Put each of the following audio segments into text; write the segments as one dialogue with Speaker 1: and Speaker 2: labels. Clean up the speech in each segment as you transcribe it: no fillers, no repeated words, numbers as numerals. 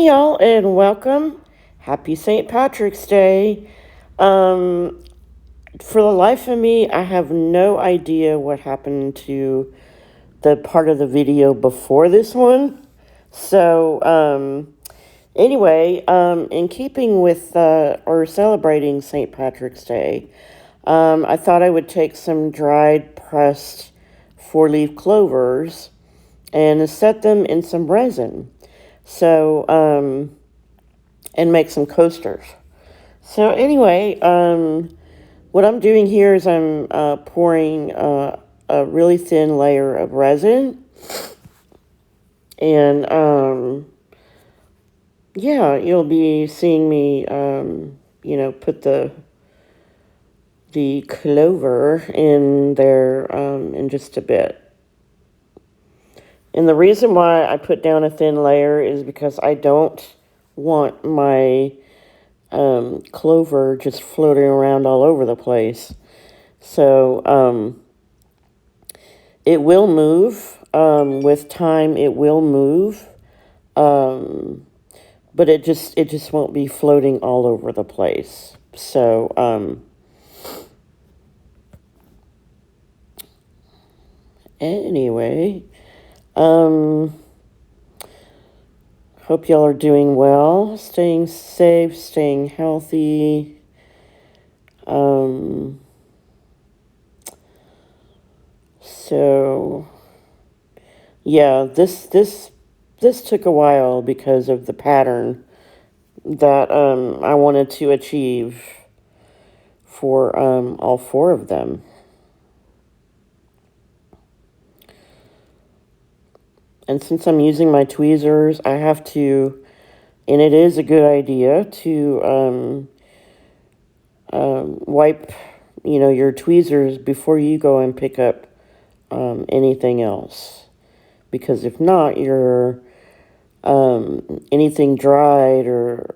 Speaker 1: Hey y'all, and welcome. Happy St. Patrick's Day. Um, for the life of me, I have no idea what happened to the part of the video before this one. So, in keeping with or celebrating St. Patrick's Day, I thought I would take some dried pressed four-leaf clovers and set them in some resin. So, and make some coasters. So, what I'm doing here is I'm pouring a really thin layer of resin, and yeah, you'll be seeing me, put the clover in there in just a bit. And the reason why I put down a thin layer is because I don't want my clover just floating around all over the place. So it will move. With time, it will move. But it just won't be floating all over the place. So anyway, hope y'all are doing well, staying safe, staying healthy. So yeah, this took a while because of the pattern that I wanted to achieve for all four of them. And since I'm using my tweezers, I have to, and it is a good idea to wipe, your tweezers before you go and pick up anything else. Because if not, your anything dried or,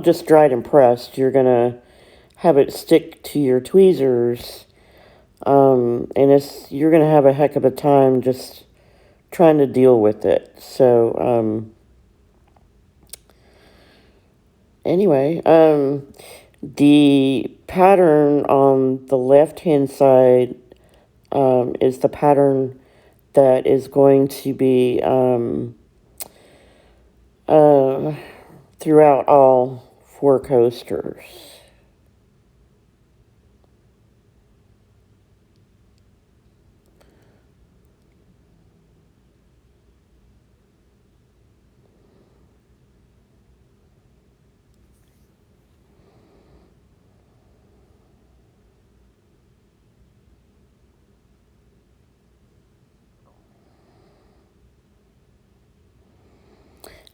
Speaker 1: just dried and pressed, you're going to have it stick to your tweezers. And you're going to have a heck of a time just trying to deal with it. So, anyway, the pattern on the left-hand side is the pattern that is going to be throughout all four coasters.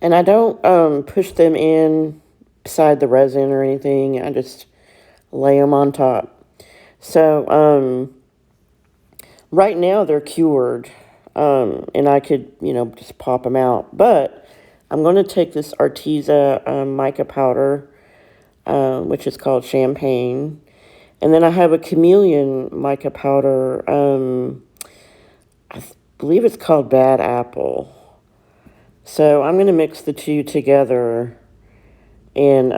Speaker 1: And I don't push them in beside the resin or anything. I just lay them on top. So right now they're cured, and I could, just pop them out. But I'm going to take this Arteza mica powder, which is called Champagne. And then I have a chameleon mica powder. I believe it's called Bad Apple. So I'm going to mix the two together. And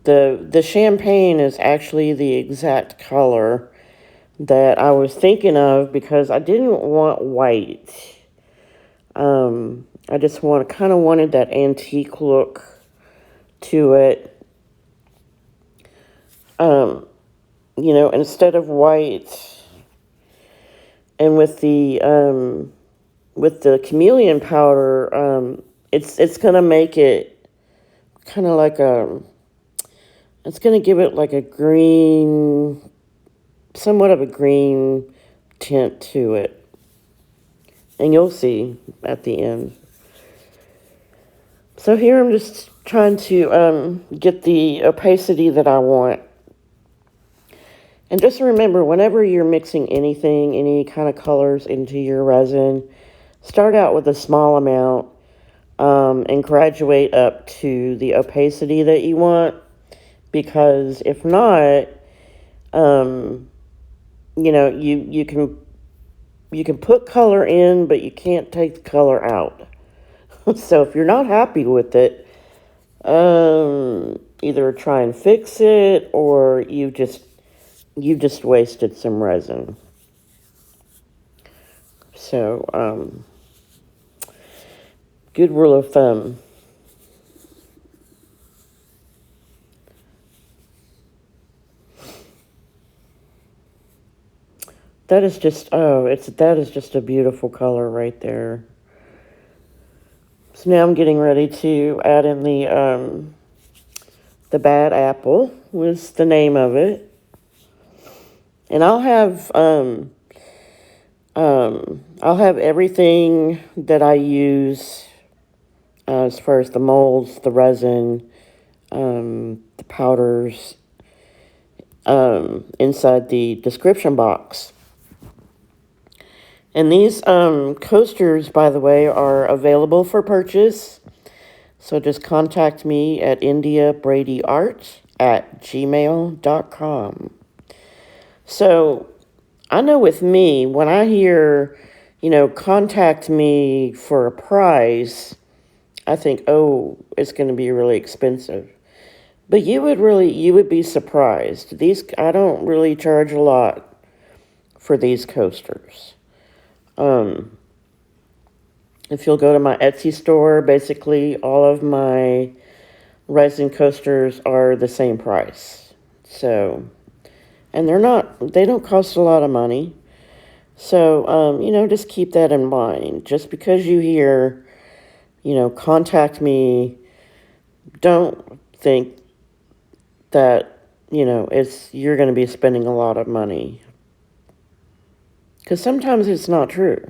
Speaker 1: the champagne is actually the exact color that I was thinking of because I didn't want white. I just kind of wanted that antique look to it. Instead of white. And with the chameleon powder, it's gonna make it kind of like it's gonna give it like a green, somewhat of a green tint to it. And you'll see at the end. So here I'm just trying to get the opacity that I want. And just remember, whenever you're mixing anything, any kind of colors into your resin, start out with a small amount and graduate up to the opacity that you want. Because if not, you can put color in, but you can't take the color out. So if you're not happy with it, either try and fix it, or you just wasted some resin. So, good rule of thumb. That is just, that is just a beautiful color right there. So now I'm getting ready to add in the Bad Apple was the name of it. And I'll have everything that I use as far as the molds, the resin, the powders, inside the description box. And these coasters, by the way, are available for purchase. So just contact me at IndiaBradyArt@gmail.com. So I know with me, when I hear, contact me for a price, I think, oh, it's going to be really expensive. But you would be surprised. I don't really charge a lot for these coasters. If you'll go to my Etsy store, basically all of my resin coasters are the same price. So, and they don't cost a lot of money. So, just keep that in mind. Just because you hear, contact me, don't think that, you're going to be spending a lot of money. Because sometimes it's not true.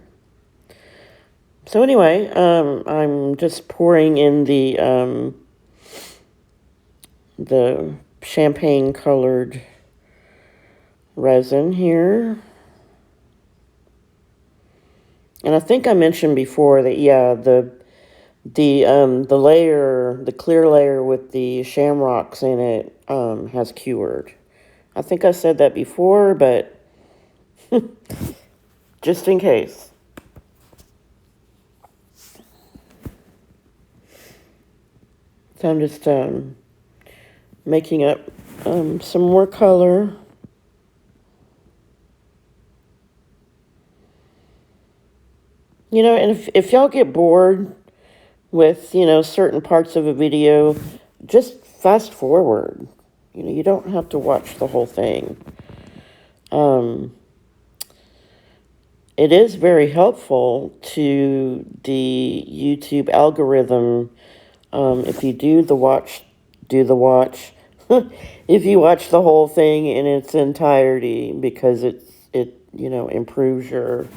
Speaker 1: So anyway, I'm just pouring in the champagne colored resin here. And I think I mentioned before that, yeah, the layer, the clear layer with the shamrocks in it, has cured. I think I said that before, but just in case. So I'm just making up some more color. And if y'all get bored with, certain parts of a video, just fast forward. You don't have to watch the whole thing. It is very helpful to the YouTube algorithm if you do the watch. If you watch the whole thing in its entirety, because it improves your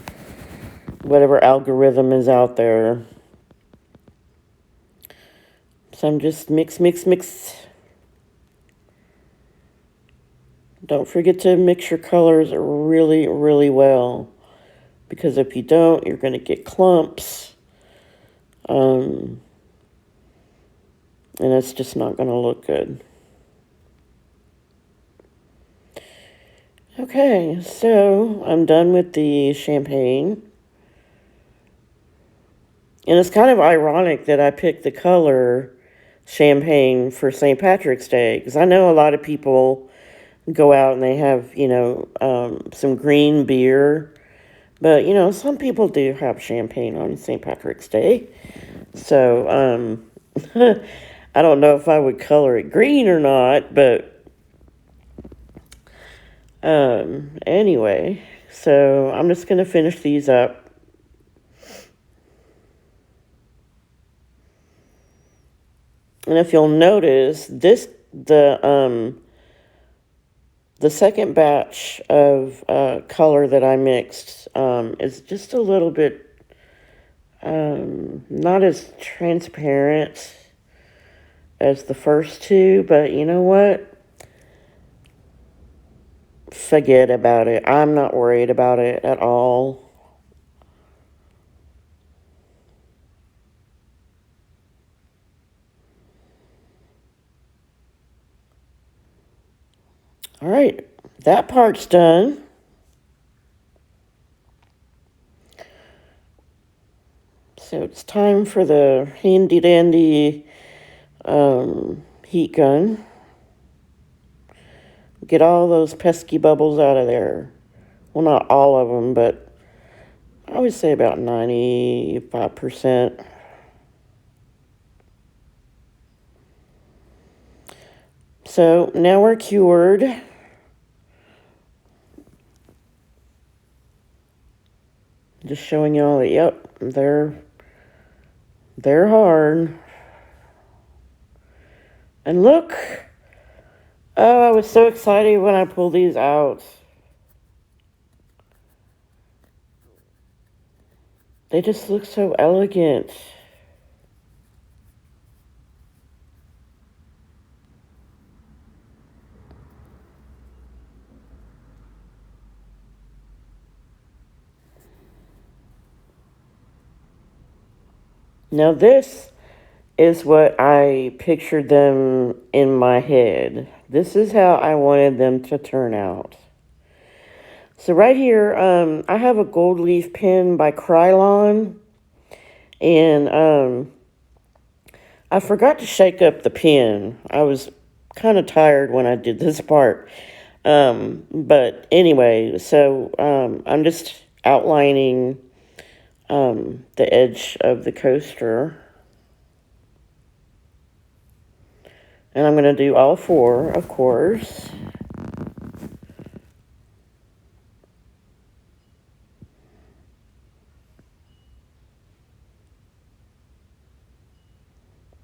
Speaker 1: whatever algorithm is out there. So I'm just mix. Don't forget to mix your colors really, really well, because if you don't, you're going to get clumps. And it's just not going to look good. Okay, so I'm done with the champagne. And it's kind of ironic that I picked the color champagne for St. Patrick's Day, because I know a lot of people go out and they have, some green beer. But, some people do have champagne on St. Patrick's Day. So, I don't know if I would color it green or not, but anyway, so I'm just going to finish these up. And if you'll notice, the second batch of color that I mixed is just a little bit not as transparent as the first two, but you know what? Forget about it. I'm not worried about it at all. All right, that part's done. So it's time for the handy dandy heat gun. Get all those pesky bubbles out of there. Well, not all of them, but I would say about 95%. So now we're cured. Just showing y'all that, yep, they're hard. And look, oh, I was so excited when I pulled these out. They just look so elegant. Now this is what I pictured them in my head. This is how I wanted them to turn out. So right here, I have a gold leaf pen by Krylon, and I forgot to shake up the pen. I was kind of tired when I did this part. But anyway, so I'm just outlining the edge of the coaster. And I'm going to do all four, of course.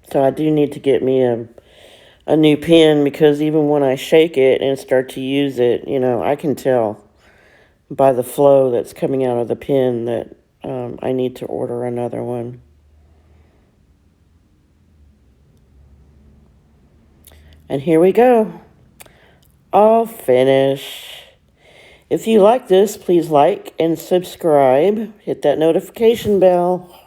Speaker 1: So I do need to get me a new pen, because even when I shake it and start to use it, you know, I can tell by the flow that's coming out of the pen that I need to order another one. And here we go. All finished. If you like this, please like and subscribe. Hit that notification bell.